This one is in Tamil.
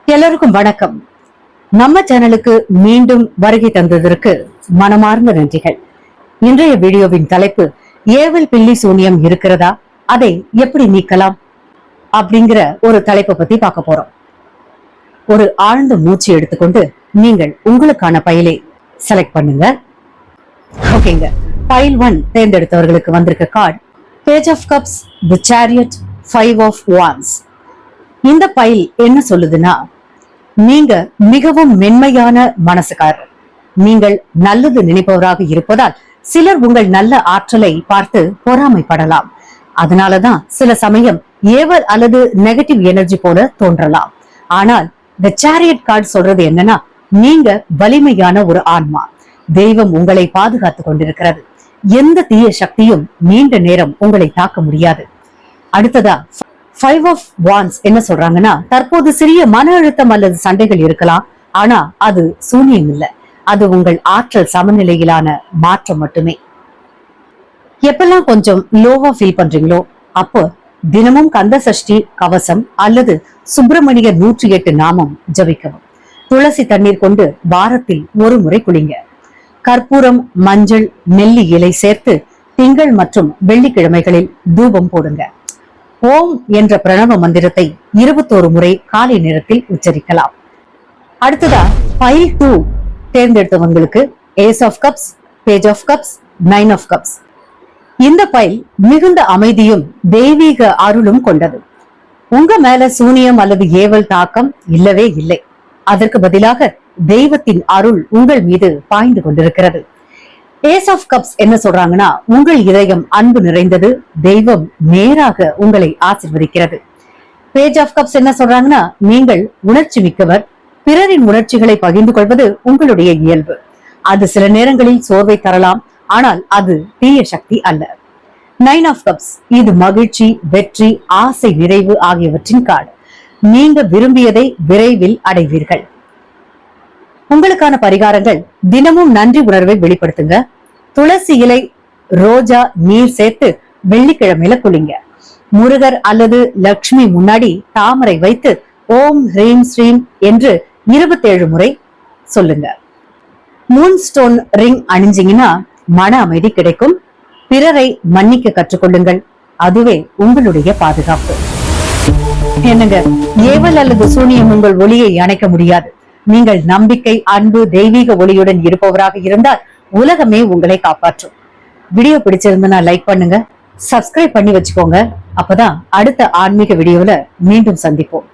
எல்லாருக்கும் வணக்கம். நம்ம சேனலுக்கு மீண்டும் வருகை தந்ததற்கு மனமார்ந்த நன்றிகள். இன்றைய வீடியோவின் தலைப்பு, ஏவல் பில்லி சூனியம் இருக்கிறதா, அதை எப்படி நீக்கலாம் அப்படிங்கிற ஒரு தலைப்பை பத்தி பார்க்க போறோம். ஒரு ஆழ்ந்த மூச்சு எடுத்துக்கொண்டு நீங்கள் உங்களுக்கான பைலை செலக்ட் பண்ணுங்க. ஓகேங்க, பைல் 1 தேர்ந்தெடுத்தவர்களுக்கு வந்திருக்க card page of cups, the chariot, 5 of wands. இந்த பைல் என்ன சொல்லுதுன்னா, நீங்க மிகவும் மென்மையான மனசுக்காரர். நீங்கள் நல்லது நினைப்பவராக இருப்பதால் சிலர் உங்கள் நல்ல ஆற்றலை பார்த்து பொறாமைப்படலாம். அதனாலதான் சில சமயம் ஏவல் அல்லது நெகட்டிவ் எனர்ஜி போல தோன்றலாம். ஆனால் இந்த சேரியட் கார்டு சொல்றது என்னன்னா, நீங்க வலிமையான ஒரு ஆன்மா. தெய்வம் உங்களை பாதுகாத்து கொண்டிருக்கிறது. எந்த தீய சக்தியும் நீண்ட நேரம் உங்களை தாக்க முடியாது. அடுத்ததா 5 ஆஃப் வாண்ட்ஸ் என்ன சொல்றாங்கன்னா, தற்போது சிறிய மன அழுத்தம் அல்லது சண்டைகள் இருக்கலாம். ஆனா அது சூனியம் இல்லை, அது உங்கள் ஆற்றல் சமநிலையிலான மாற்றம் மட்டுமே. எப்பெல்லாம் கொஞ்சம் லோவா ஃபீல் பண்றீங்களோ அப்போ தினமும் கந்த சஷ்டி கவசம் அல்லது சுப்பிரமணிய 108 நாமம் ஜபிக்கவும். துளசி தண்ணீர் கொண்டு வாரத்தில் ஒரு முறை குளிங்க. கற்பூரம், மஞ்சள், நெல்லி இலை சேர்த்து திங்கள் மற்றும் வெள்ளிக்கிழமைகளில் தூபம் போடுங்க. ஓம் என்ற பிரணவ மந்திரத்தை 21 முறை காலை நேரத்தில் உச்சரிக்கலாம். அடுத்ததா பைல் 2 தேர்ந்தெடுத்தவங்களுக்கு ace of cups, page of cups, 9 of cups. இந்த பைல் மிகுந்த அமைதியும் தெய்வீக அருளும் கொண்டது. உங்க மேல சூனியம் அல்லது ஏவல் தாக்கம் இல்லவே இல்லை. அதற்கு பதிலாக தெய்வத்தின் அருள் உங்கள் மீது பாய்ந்து கொண்டிருக்கிறது. ஏஸ் ஆஃப் கப்ஸ் என்ன சொல்றாங்கன்னா, உங்கள் இதயம் அன்பு நிறைந்தது, தெய்வம் நேராக உங்களை ஆசீர்வதிக்கிறது. பேஜ் ஆஃப் கப்ஸ் என்ன சொல்றாங்கன்னா, நீங்கள் உணர்ச்சி மிக்கவர், பிறரின் உணர்ச்சிகளை பகிர்ந்து கொள்வது உங்களுடைய இயல்பு. அது சில நேரங்களில் சோர்வை தரலாம், ஆனால் அது தீய சக்தி அல்ல. 9 ஆஃப் கப்ஸ் இது மகிழ்ச்சி, வெற்றி, ஆசை, நிறைவு ஆகியவற்றின் கார்டு. நீங்க விரும்பியதை விரைவில் அடைவீர்கள். உங்களுக்கான பரிகாரங்கள்: தினமும் நன்றி உணர்வை வெளிப்படுத்துங்க. துளசி இலை, ரோஜா நீர் சேர்த்து வெள்ளிக்கிழமையில குளிங்க. முருகர் அல்லது லக்ஷ்மி முன்னாடி தாமரை வைத்து ஓம் ஹ்ரீம் ஸ்ரீம் என்று 27 முறை சொல்லுங்க. மூன் ஸ்டோன் ரிங் அணிஞ்சிங்கன்னா மன அமைதி கிடைக்கும். பிறரை மன்னிக்க கற்றுக்கொள்ளுங்கள், அதுவே உங்களுடைய பாதுகாப்பு. என்னங்க, ஏவல் அல்லது சூனியம் உங்கள் ஒளியை அணைக்க முடியாது. நீங்கள் நம்பிக்கை, அன்பு, தெய்வீக ஒளியுடன் இருப்பவராக இருந்தால் உலகமே உங்களை காப்பாற்றும். வீடியோ பிடிச்சிருந்தா லைக் பண்ணுங்க, சப்ஸ்கிரைப் பண்ணி வச்சுக்கோங்க. அப்பதான் அடுத்த ஆன்மீக வீடியோல மீண்டும் சந்திப்போம்.